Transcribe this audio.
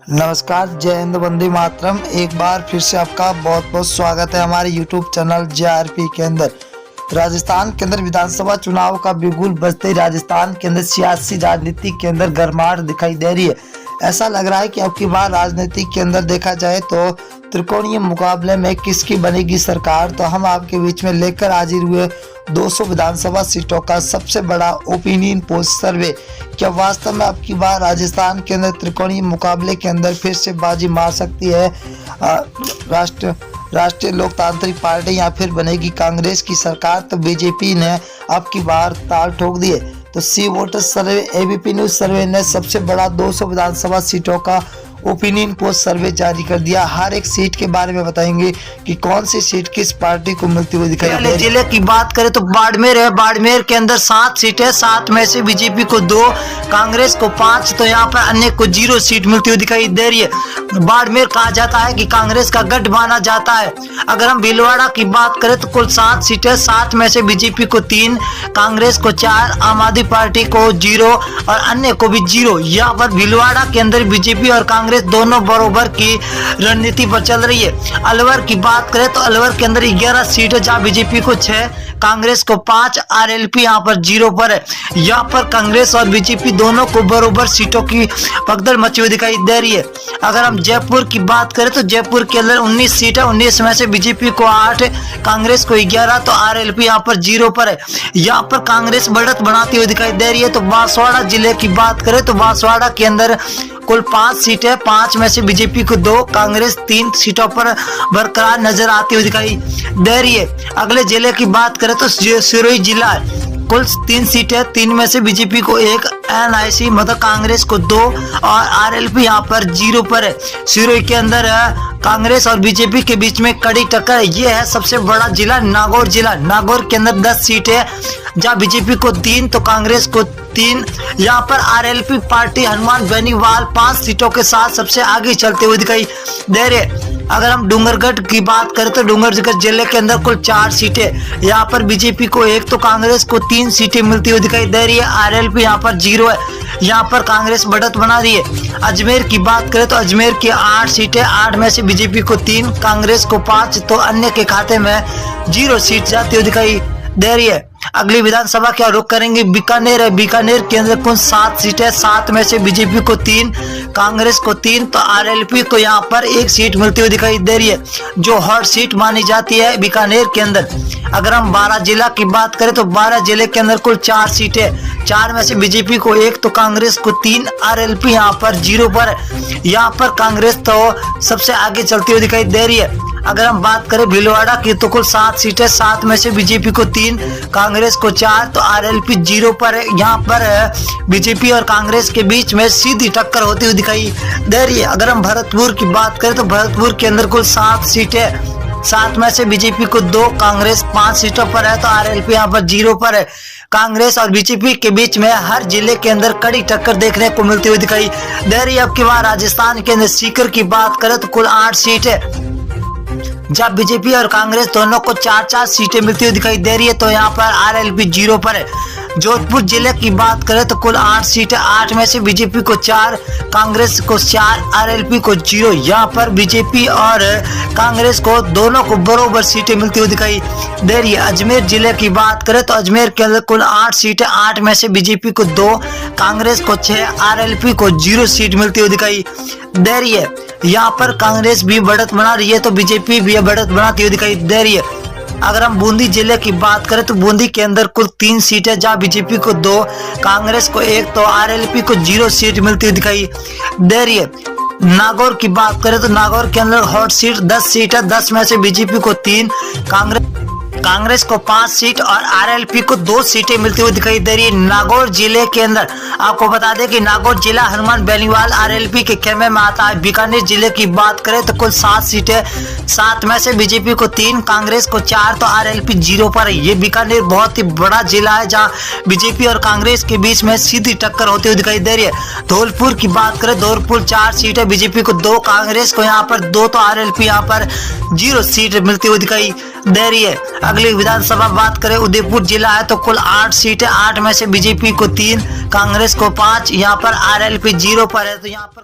नमस्कार, जय हिंद, वंदे मातरम। एक बार फिर से आपका बहुत बहुत स्वागत है हमारे YouTube चैनल JRP के अंदर। राजस्थान के अंदर विधानसभा चुनाव का बिगुल बजते ही राजस्थान के अंदर सियासी राजनीति के अंदर गर्माहट दिखाई दे रही है। ऐसा लग रहा है कि अब की बार राजनीति के अंदर देखा जाए तो त्रिकोणीय मुकाबले में किसकी बनेगी सरकार। तो हम आपके बीच में लेकर हाजिर हुए 200 विधानसभा सीटों का सबसे बड़ा ओपिनियन पोल सर्वे। क्या वास्तव में अब की बार राजस्थान के अंदर त्रिकोणीय मुकाबले के अंदर फिर से बाजी मार सकती है राष्ट्रीय लोकतांत्रिक पार्टी या फिर बनेगी कांग्रेस की सरकार। तो बीजेपी ने अब की बार ताल ठोक दी है। तो सी वोटर सर्वे एबीपी न्यूज सर्वे ने सबसे बड़ा 200 विधानसभा सीटों का ओपिनियन पोल सर्वे जारी कर दिया। हर एक सीट के बारे में बताएंगे कि कौन सी सीट किस पार्टी को मिलती हुई दिखाई दे रही है। जिले की बात करें तो बाड़मेर है। बाड़मेर के अंदर 7 सीटें, 7 में से बीजेपी को 2, कांग्रेस को 5, तो यहाँ पर अन्य को 0 सीट मिलती हुई दिखाई दे रही है। बाड़मेर कहा जाता है कि कांग्रेस का गढ़ माना जाता है। अगर हम भीलवाड़ा की बात करें तो कुल 7 सीटें, 7 में से बीजेपी को 3, कांग्रेस को 4, आम आदमी पार्टी को 0 और अन्य को भी 0। यहाँ पर भीलवाड़ा के अंदर बीजेपी और कांग्रेस दोनों बराबर की रणनीति पर चल रही है। अलवर की बात करें तो अलवर के अंदर 11 सीटें, जहां बीजेपी को 6, कांग्रेस को 5, आरएलपी यहाँ पर 0 पर है। यहाँ पर कांग्रेस और बीजेपी दोनों को बराबर सीटों की भगदड़ मची हुई दिखाई दे रही है। अगर हम जयपुर की बात करें तो जयपुर के अंदर 19 सीटें, 19 में से बीजेपी को 8, कांग्रेस को 11, तो आरएलपी यहाँ पर 0 पर है। यहाँ पर कांग्रेस बढ़त बनाती हुई दिखाई दे रही है। तो बांसवाड़ा जिले की बात करें तो बांसवाड़ा के अंदर कुल 5 सीटें, 5 में से बीजेपी को 2, कांग्रेस 3 सीटों पर बरकरार नजर आती हुई दिखाई दे रही है। अगले जिले की बात करें तो सिरोही जिला है। कुल 3 सीटें, 3 में से बीजेपी को 1, एनआईसी मतलब कांग्रेस को 2 और आरएलपी यहाँ पर 0 पर है। सिरोही के अंदर कांग्रेस और बीजेपी के बीच में कड़ी टक्कर है। ये है सबसे बड़ा जिला नागौर जिला। नागौर के अंदर 10 सीटें, जहाँ बीजेपी को 3 तो कांग्रेस को 3। यहाँ पर आरएलपी पार्टी हनुमान बेनीवाल 5 सीटों के साथ सबसे आगे चलते हुए दिखाई दे रहे। अगर हम डूंगरगढ़ की बात करें तो डूंगरगढ़ जिले के अंदर कुल 4 सीटें, यहाँ पर बीजेपी को 1 तो कांग्रेस को 3 सीटें मिलती हुई दिखाई दे रही है। आरएलपी यहाँ पर 0 है। यहाँ पर कांग्रेस बढ़त बना रही है। अजमेर की बात करें तो अजमेर की 8 सीटें, 8 में से बीजेपी को 3, कांग्रेस को 5, तो अन्य के खाते में 0 सीट जाती हुई दिखाई दे रही है। अगली विधानसभा क्या रुख करेंगे, बीकानेर है। बीकानेर के अंदर कुल 7 सीटें, 7 में से बीजेपी को 3, कांग्रेस को 3, तो आरएलपी को यहाँ पर 1 सीट मिलती हुई दिखाई दे रही है, जो हॉट सीट मानी जाती है बीकानेर के अंदर। अगर हम 12 जिला की बात करें तो 12 जिले के अंदर कुल 4 सीटें, 4 में से बीजेपी को 1 तो कांग्रेस को 3, आरएलपी यहाँ पर 0 पर है। यहाँ पर कांग्रेस तो सबसे आगे चलती हुई दिखाई दे रही है। अगर हम बात करें भीलवाड़ा की तो कुल 7 सीटें, 7 में से बीजेपी को 3, कांग्रेस को 4, तो आरएलपी 0 पर है। यहाँ पर बीजेपी और कांग्रेस के बीच में सीधी टक्कर होती हुई दिखाई दे रही है। अगर हम भरतपुर की बात करें तो भरतपुर के अंदर कुल 7 सीटें, 7 में से बीजेपी को 2, कांग्रेस 5 सीटों पर है, तो आरएलपी यहाँ पर 0 पर है। कांग्रेस और बीजेपी के बीच में हर जिले के अंदर कड़ी टक्कर देखने को मिलती हुई दिखाई दे रही है। अब की बार राजस्थान के अंदर सीकर की बात करें तो कुल 8 सीटें, जब बीजेपी और कांग्रेस दोनों को 4-4 सीटें मिलती हुई दिखाई दे रही है, तो यहाँ पर आरएलपी 0 पर है। जोधपुर जिले की बात करें तो कुल 8 सीटें, 8 में से बीजेपी को 4, कांग्रेस को 4, आरएलपी को 0। यहाँ पर बीजेपी और कांग्रेस को दोनों को बराबर सीटें मिलती हुई दिखाई दे रही है। अजमेर जिले की बात करें तो अजमेर के अंदर कुल 8 सीटें, 8 में से बीजेपी को 2, कांग्रेस को 6, आरएलपी को 0 सीट मिलती हुई दिखाई दे रही है। यहाँ पर कांग्रेस भी बढ़त बना रही है तो बीजेपी भी बढ़त बनाती हुई दिखाई दे रही है। अगर हम बूंदी जिले की बात करें तो बूंदी के अंदर कुल 3 सीटें, जहां बीजेपी को 2, कांग्रेस को 1, तो आरएलपी को 0 सीट मिलती हुई दिखाई दे रही है। नागौर की बात करें तो नागौर के अंदर हॉट सीट 10 सीट है, 10 में से बीजेपी को 3, कांग्रेस को 5 सीट और आरएलपी को 2 सीटें मिलती हुई दिखाई दे रही है। नागौर जिले के अंदर आपको बता दें कि नागौर जिला हनुमान बेनीवाल आरएलपी के खेमे में आता है। बीकानेर जिले की बात करें तो कुल 7 सीटें, 7 में से बीजेपी को 3, कांग्रेस को 4, तो आरएलपी 0 पर है। ये बीकानेर बहुत ही बड़ा जिला है, जहां बीजेपी और कांग्रेस के बीच में सीधी टक्कर होती हुई दिखाई दे रही है। धौलपुर की बात करें, धौलपुर 4 सीटें, बीजेपी को 2, कांग्रेस को यहाँ पर 2, तो आरएलपी यहाँ पर 0 सीट मिलती हुई दिखाई दे रही है। अगली विधानसभा बात करें, उदयपुर जिला है तो कुल 8 सीटें, 8 में से बीजेपी को 3, कांग्रेस को 5, यहाँ पर आरएलपी 0 पर है। तो यहाँ पर